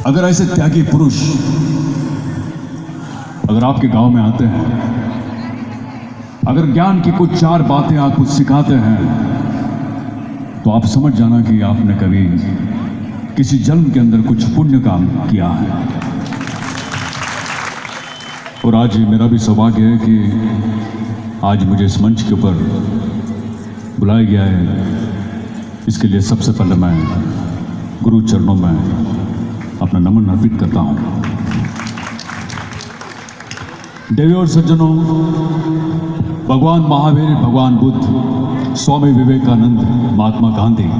अगर ऐसे त्यागी पुरुष अगर आपके गांव में आते हैं, अगर ज्ञान की कुछ चार बातें आपको सिखाते हैं, तो आप समझ जाना कि आपने कभी किसी जन्म के अंदर कुछ पुण्य काम किया है। और आज मेरा भी सौभाग्य है कि आज मुझे इस मंच के ऊपर बुलाया गया है। इसके लिए सबसे पहले मैं गुरु चरणों में अपना नमन अर्पित करता हूँ। देवी और सज्जनों, भगवान महावीर, भगवान बुद्ध, स्वामी विवेकानंद, महात्मा गांधी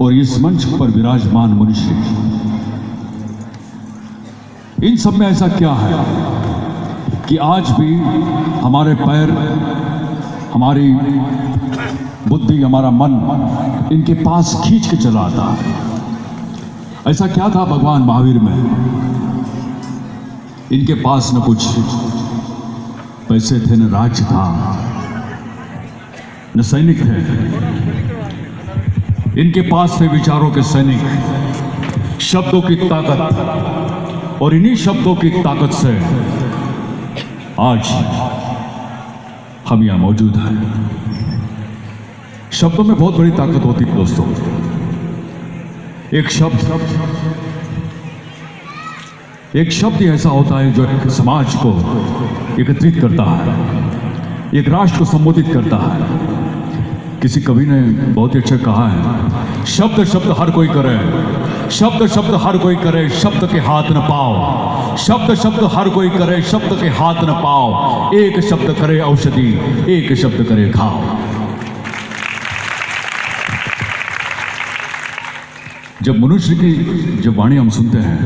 और इस मंच पर विराजमान मनुष्य, इन सब में ऐसा क्या है कि आज भी हमारे पैर, हमारी बुद्धि, हमारा मन इनके पास खींच के चला आता है। ऐसा क्या था भगवान महावीर में? इनके पास न कुछ पैसे थे, न राज्य था, न सैनिक थे। इनके पास थे विचारों के सैनिक, शब्दों की ताकत, और इन्हीं शब्दों की ताकत से आज हम यहां मौजूद हैं। शब्दों में बहुत बड़ी ताकत होती है दोस्तों। एक शब्द ही ऐसा होता है जो एक समाज को एकत्रित करता है, एक राष्ट्र को संबोधित करता है। किसी कवि ने बहुत ही अच्छा कहा है, शब्द शब्द हर कोई करे, शब्द शब्द हर कोई करे, शब्द के हाथ न पाओ। शब्द शब्द हर कोई करे, शब्द के हाथ न पाओ। एक शब्द करे औषधि, एक शब्द करे खाओ। जब मनुष्य की जब वाणी हम सुनते हैं,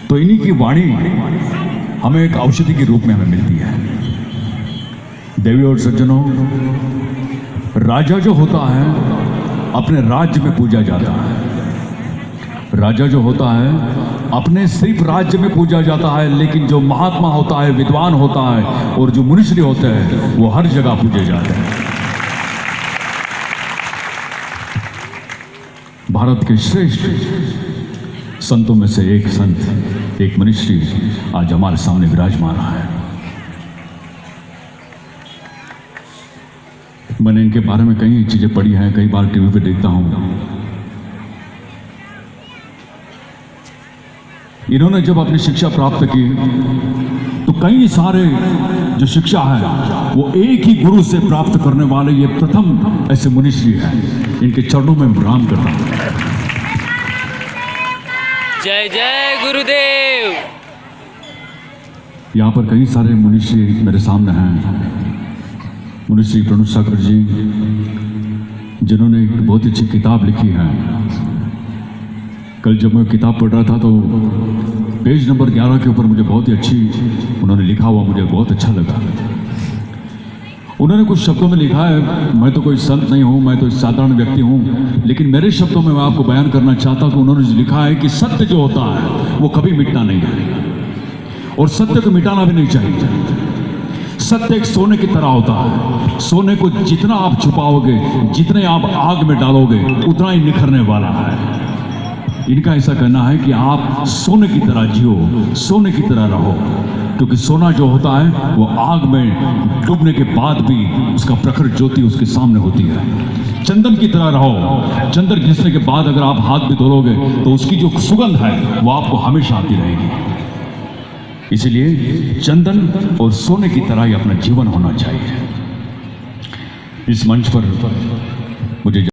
तो इन्हीं की वाणी हमें एक औषधि के रूप में हमें मिलती है। देवी और सज्जनों, राजा जो होता है अपने राज्य में पूजा जाता है। राजा जो होता है अपने सिर्फ राज्य में पूजा जाता है, लेकिन जो महात्मा होता है, विद्वान होता है, और जो मनुष्य होते हैं, वो हर जगह पूजे जाते हैं। भारत के श्रेष्ठ संतों में से एक संत, एक मनुष्य आज हमारे सामने विराजमान है। मैंने इनके बारे में कई चीजें पढ़ी हैं, कई बार टीवी पे देखता हूं। इन्होंने जब अपनी शिक्षा प्राप्त की, तो कई सारे जो शिक्षा है वो एक ही गुरु से प्राप्त करने वाले ये प्रथम ऐसे मनुष्य हैं। इनके चरणों में प्रणाम करता हूं। जय जय गुरुदेव। यहाँ पर कई सारे मनुष्य मेरे सामने हैं। मनुष्य प्रणुष सागर जी, जिन्होंने एक बहुत अच्छी किताब लिखी है। कल जब मैं किताब पढ़ रहा था तो पेज नंबर 11 के ऊपर मुझे बहुत ही अच्छी उन्होंने लिखा हुआ, मुझे बहुत अच्छा लगा। उन्होंने कुछ शब्दों में लिखा है, मैं तो कोई संत नहीं हूँ, मैं तो साधारण व्यक्ति हूँ, लेकिन मेरे शब्दों में मैं आपको बयान करना चाहता हूँ कि उन्होंने लिखा है कि सत्य जो होता है वो कभी मिटना नहीं है, और सत्य को मिटाना भी नहीं चाहिए। सत्य एक सोने की तरह होता है। सोने को जितना आप छुपाओगे, जितने आप आग में डालोगे, उतना ही निखरने वाला है। इनका ऐसा कहना है कि आप सोने की तरह जियो, सोने की तरह रहो, क्योंकि सोना जो होता है वो आग में डूबने के बाद भी उसका प्रखर ज्योति उसके सामने होती है। चंदन की तरह रहो। चंदन घिसने के बाद अगर आप हाथ भी धोलोगे तो उसकी जो सुगंध है वो आपको हमेशा आती रहेगी। इसलिए चंदन और सोने की तरह ही अपना जीवन होना चाहिए। इस मंच पर मुझे